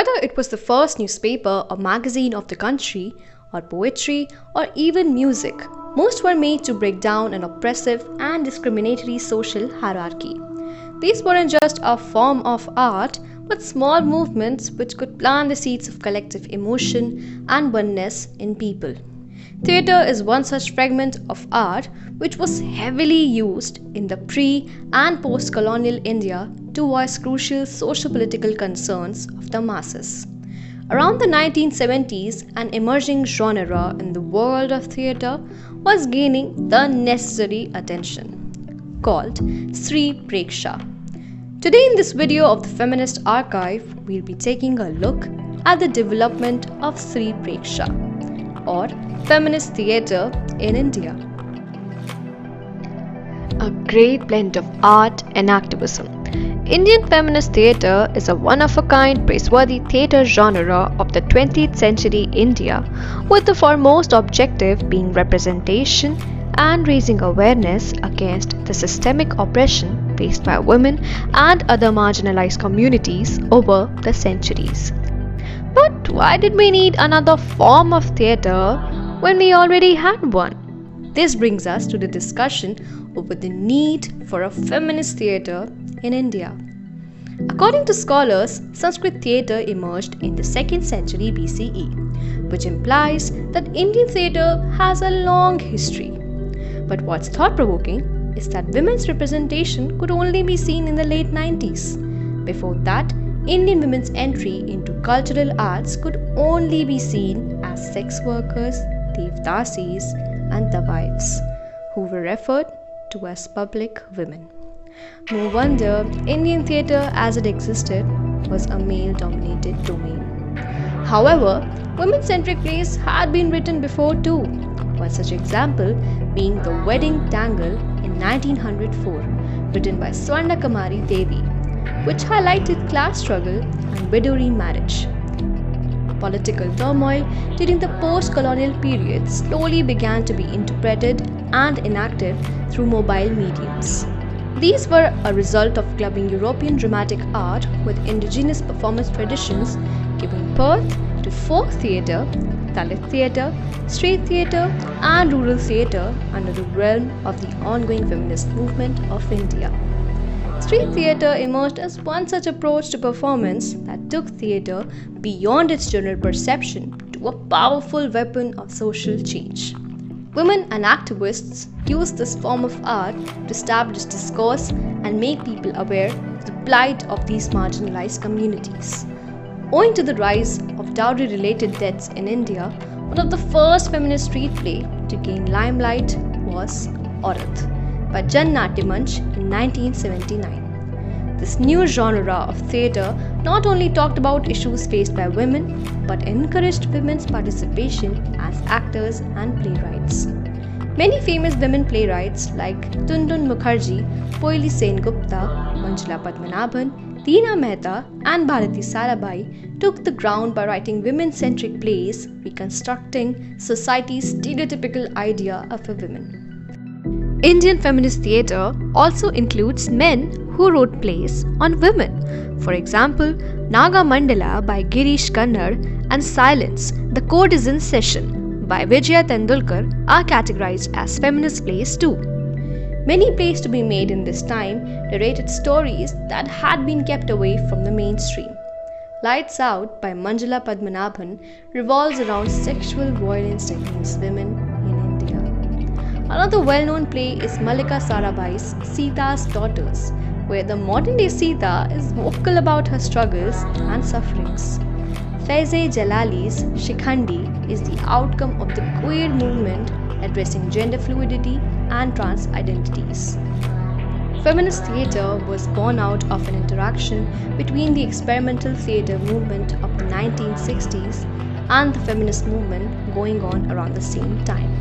Whether it was the first newspaper or magazine of the country, or poetry, or even music, most were made to break down an oppressive and discriminatory social hierarchy. These weren't just a form of art, but small movements which could plant the seeds of collective emotion and oneness in people. Theatre is one such fragment of art which was heavily used in the pre- and post-colonial India to voice crucial socio-political concerns of the masses. Around the 1970s, an emerging genre in the world of theatre was gaining the necessary attention, called Stree Presksha. Today in this video of the Feminist Archive, we'll be taking a look at the development of Stree Presksha, or Feminist Theatre in India. A great blend of art and activism. Indian feminist theatre is a one-of-a-kind, praiseworthy theatre genre of the 20th century India, with the foremost objective being representation and raising awareness against the systemic oppression faced by women and other marginalized communities over the centuries. But why did we need another form of theatre when we already had one? This brings us to the discussion over the need for a feminist theatre in India. According to scholars, Sanskrit theatre emerged in the 2nd century BCE, which implies that Indian theatre has a long history. But what's thought-provoking is that women's representation could only be seen in the late 90s. Before that, Indian women's entry into cultural arts could only be seen as sex workers, devdasis, and dawaifs, who were referred to as public women. No wonder Indian theatre as it existed was a male-dominated domain. However, women-centric plays had been written before too, one such example being The Wedding Tangle in 1904, written by Swarna Kumari Devi, which highlighted class struggle and widow remarriage. Political turmoil during the post-colonial period slowly began to be interpreted and enacted through mobile mediums. These were a result of clubbing European dramatic art with indigenous performance traditions, giving birth to folk theatre, Dalit theatre, street theatre, and rural theatre under the realm of the ongoing feminist movement of India. Street theatre emerged as one such approach to performance that took theatre beyond its general perception to a powerful weapon of social change. Women and activists used this form of art to establish discourse and make people aware of the plight of these marginalized communities. Owing to the rise of dowry-related deaths in India, one of the first feminist street play to gain limelight was Aurat by Jan Natya Manch in 1979. This new genre of theatre not only talked about issues faced by women, but encouraged women's participation as actors and playwrights. Many famous women playwrights like Tundun Mukherjee, Poili Sen Gupta, Manjula Padmanabhan, Deena Mehta, and Bharati Sarabhai took the ground by writing women-centric plays reconstructing society's stereotypical idea of a woman. Indian feminist theatre also includes men who wrote plays on women. For example, Naga Mandala by Girish Kannad and Silence, the Courtesan Session by Vijaya Tendulkar are categorized as feminist plays too. Many plays to be made in this time narrated stories that had been kept away from the mainstream. Lights Out by Manjula Padmanabhan revolves around sexual violence against women in India. Another well-known play is Malika Sarabhai's Sita's Daughters, where the modern-day Sita is vocal about her struggles and sufferings. Faize Jalali's Shikhandi is the outcome of the queer movement addressing gender fluidity and trans identities. Feminist theatre was born out of an interaction between the experimental theatre movement of the 1960s and the feminist movement going on around the same time.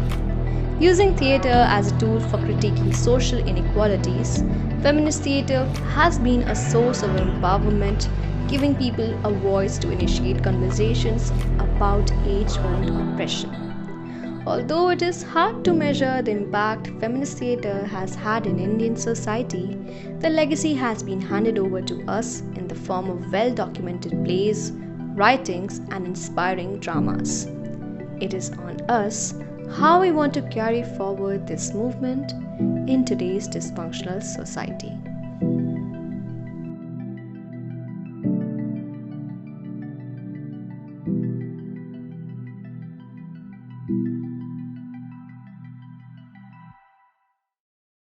Using theatre as a tool for critiquing social inequalities, feminist theatre has been a source of empowerment, giving people a voice to initiate conversations about age-old oppression. Although it is hard to measure the impact feminist theatre has had in Indian society, the legacy has been handed over to us in the form of well-documented plays, writings, and inspiring dramas. It is on us how we want to carry forward this movement in today's dysfunctional society.